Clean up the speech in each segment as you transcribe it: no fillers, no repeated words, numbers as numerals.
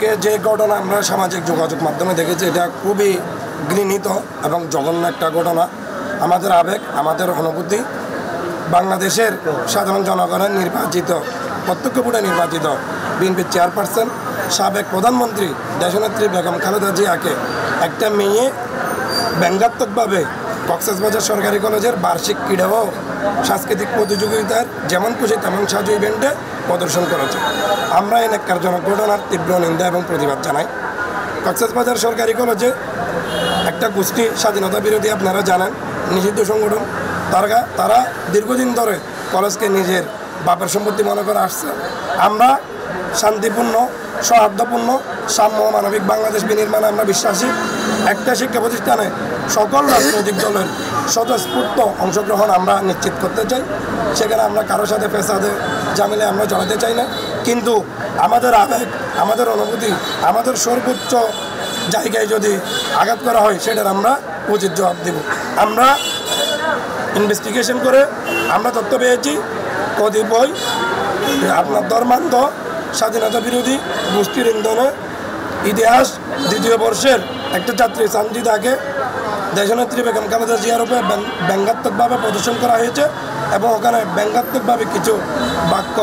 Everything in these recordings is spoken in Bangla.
আজকে যে ঘটনা আমরা সামাজিক যোগাযোগ মাধ্যমে দেখেছি, এটা খুবই ঘৃণিত এবং জঘন্য একটা ঘটনা। আমাদের আবেগ, আমাদের অনুভূতি, বাংলাদেশের সাধারণ জনগণের নির্বাচিত, প্রত্যক্ষ ভোটে নির্বাচিত বিএনপির চেয়ারপারসন, সাবেক প্রধানমন্ত্রী দেশনেত্রী বেগম খালেদা জিয়াকে একটা মেয়ে ব্যঙ্গাত্মকভাবে কক্সবাজার সরকারি কলেজের বার্ষিক ক্রীড়া ও সাংস্কৃতিক প্রতিযোগিতার যেমন খুশি তেমন সাজু ইভেন্টে প্রদর্শন করেছে। আমরা এই ন্যাক্কারজনক ঘটনার তীব্র নিন্দা এবং প্রতিবাদ জানাই। কক্সবাজার সরকারি কলেজে একটা গোষ্ঠী স্বাধীনতা বিরোধী, আপনারা জানেন, নিষিদ্ধ সংগঠন। তারা দীর্ঘদিন ধরে কলেজকে নিজের বাপের সম্পত্তি মনে করে আসছে। আমরা শান্তিপূর্ণ, সৌহার্দ্যপূর্ণ, সাম্য মানবিক বাংলাদেশ বিনির্মাণে আমরা বিশ্বাসী। একটা শিক্ষা প্রতিষ্ঠানে সকল রাজনৈতিক দলের স্বতঃস্ফূর্ত অংশগ্রহণ আমরা নিশ্চিত করতে চাই। সেখানে আমরা কারোর সাথে পেশাদে জামিলে আমরা জড়াতে চাই না। কিন্তু আমাদের আবেগ, আমাদের অনুভূতি, আমাদের সর্বোচ্চ জায়গায় যদি আঘাত করা হয়, সেটার আমরা উচিত জবাব দেব। আমরা ইনভেস্টিগেশন করে আমরা তথ্য পেয়েছি, কতিপয় আপনার ধর্মান্ধ স্বাধীনতা বিরোধী গোষ্ঠীর ইন্ধনে ইতিহাস দ্বিতীয় বর্ষের একটা ছাত্রী সানজিদাকে দেশনেত্রী বেগম খালেদা জিয়ার উপরে ব্যঙ্গাত্মকভাবে প্রদর্শন করা হয়েছে এবং ওখানে ব্যঙ্গাত্মকভাবে কিছু বাক্য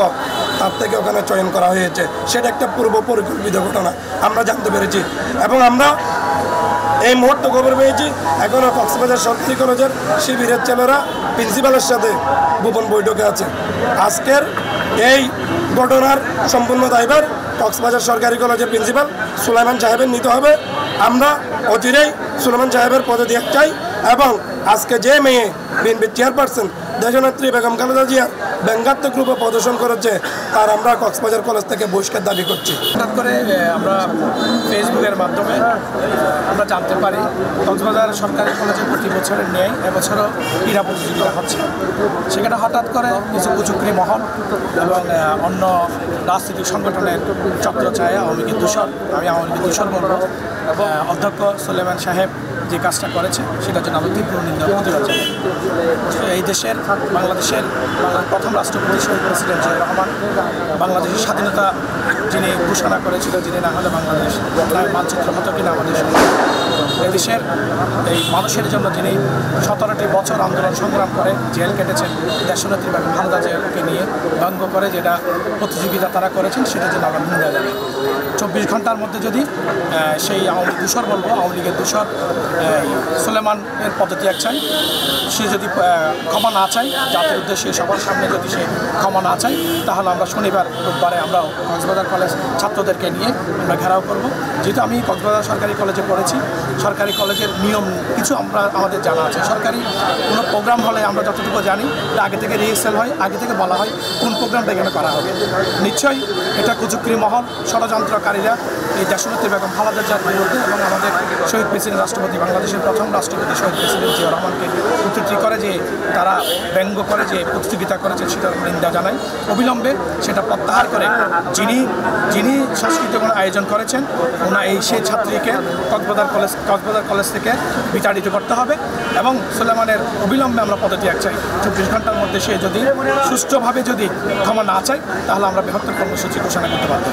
তার থেকে ওখানে চয়ন করা হয়েছে। সেটা একটা পূর্ব পরিকল্পিত ঘটনা আমরা জানতে পেরেছি এবং আমরা এই মুহূর্তে খবর পেয়েছি এখনও কক্সবাজার সরকারি কলেজের শিবিরের ছেলেরা প্রিন্সিপালের সাথে গোপন বৈঠকে আছে। আজকের এই ঘটনার সম্পূর্ণ দায়ভার কক্সবাজার সরকারি কলেজের প্রিন্সিপাল সুলাইমান সাহেবের নিতে হবে। আমরা অচিরেই সুলাইমান সাহেবের পদত্যাগ চাই এবং আজকে যে মেয়ে বিএনপির চেয়ারপারসন দেশনেত্রী বেগম খালেদা জিয়া ব্যঙ্গাত্মক রূপে প্রদর্শন করেছে, তার আমরা কক্সবাজার কলেজ থেকে বহিষ্কার দাবি করছি। হঠাৎ করে আমরা ফেসবুকের মাধ্যমে আমরা জানতে পারি কক্সবাজার সরকারি কলেজে প্রতি বছরের ন্যায় এবছরও ক্রীড়া প্রতিযোগিতা হচ্ছে। সেখানে হঠাৎ করে কিছু কুচক্রী মহল এবং অন্য রাজনৈতিক সংগঠনের ছত্রছায়া আওয়ামী লীগের দূষণ, আমি আওয়ামী লীগের দূষণ বলব, অধ্যক্ষ সুলাইমান সাহেব যে কাজটা করেছে সেটার জন্য আমরা তীব্র নিন্দা প্রতিবাদ জানাই। এই দেশের বাংলাদেশের প্রথম রাষ্ট্রপতি শহীদ প্রেসিডেন্ট জিয়া রহমান বাংলাদেশের স্বাধীনতা যিনি ঘোষণা করেছিল, যিনি না হলে বাংলাদেশ মানচিত্র হতো কিনা আমাদের এদেশের এই মানুষের জন্য যিনি 17টি বছর আন্দোলন সংগ্রাম করে জেল কেটেছেন, দেশনেত্রী বেগম খালেদা জিয়াকে নিয়ে ব্যঙ্গ করে যেটা প্রতিযোগিতা তারা করেছেন, সেটার জন্য আমরা নিন্দা জানাই। 24 ঘন্টার মধ্যে যদি সেই আওয়ামী লীগ দূষর বলবো, আওয়ামী লীগের দূষর সুলেমানের পদত্যাগ চাই, সে যদি ক্ষমা না চায়, জাতির উদ্দেশ্যে সবার সামনে যদি সে ক্ষমা না চায়, তাহলে আমরা শনিবার রোববারে আমরাও কক্সবাজার কলেজ ছাত্রদেরকে নিয়ে আমরা ঘেরাও করব। যেহেতু আমি কক্সবাজার সরকারি কলেজে পড়েছি, সরকারি কলেজের নিয়ম কিছু আমাদের জানা আছে। সরকারি কোনো প্রোগ্রাম হলে আমরা যতটুকু জানি আগে থেকে রিহার্সাল হয়, আগে থেকে বলা হয় কোন প্রোগ্রামটা এখানে করা হবে। নিশ্চয়ই এটা কুচক্রী মহল, ষড়যন্ত্রকারীরা এই দেশনেত্রী বেগম খালেদা জিয়ার বিরুদ্ধে এবং আমাদের শহীদ প্রেসিডেন্ট রাষ্ট্রপতি, বাংলাদেশের প্রথম রাষ্ট্রপতি শহীদ প্রেসিডেন্ট জিয়া রহমানকে উদ্ধৃতি করে যে তারা ব্যঙ্গ করে যে প্রতিযোগিতা করেছে, সেটার নিন্দা জানাই। অবিলম্বে সেটা প্রত্যাহার করে যিনি সাংস্কৃতিক আয়োজন করেছেন সেই ছাত্রীকে কক্সবাজার কলেজ থেকে বিতাড়িত করতে হবে এবং সুলেমানের অবিলম্বে আমরা পদত্যাগ চাই। 24 ঘন্টার মধ্যে সে যদি সুষ্ঠুভাবে যদি ক্ষমা না চায়, তাহলে আমরা বৃহত্তর কর্মসূচি ঘোষণা করতে পারব।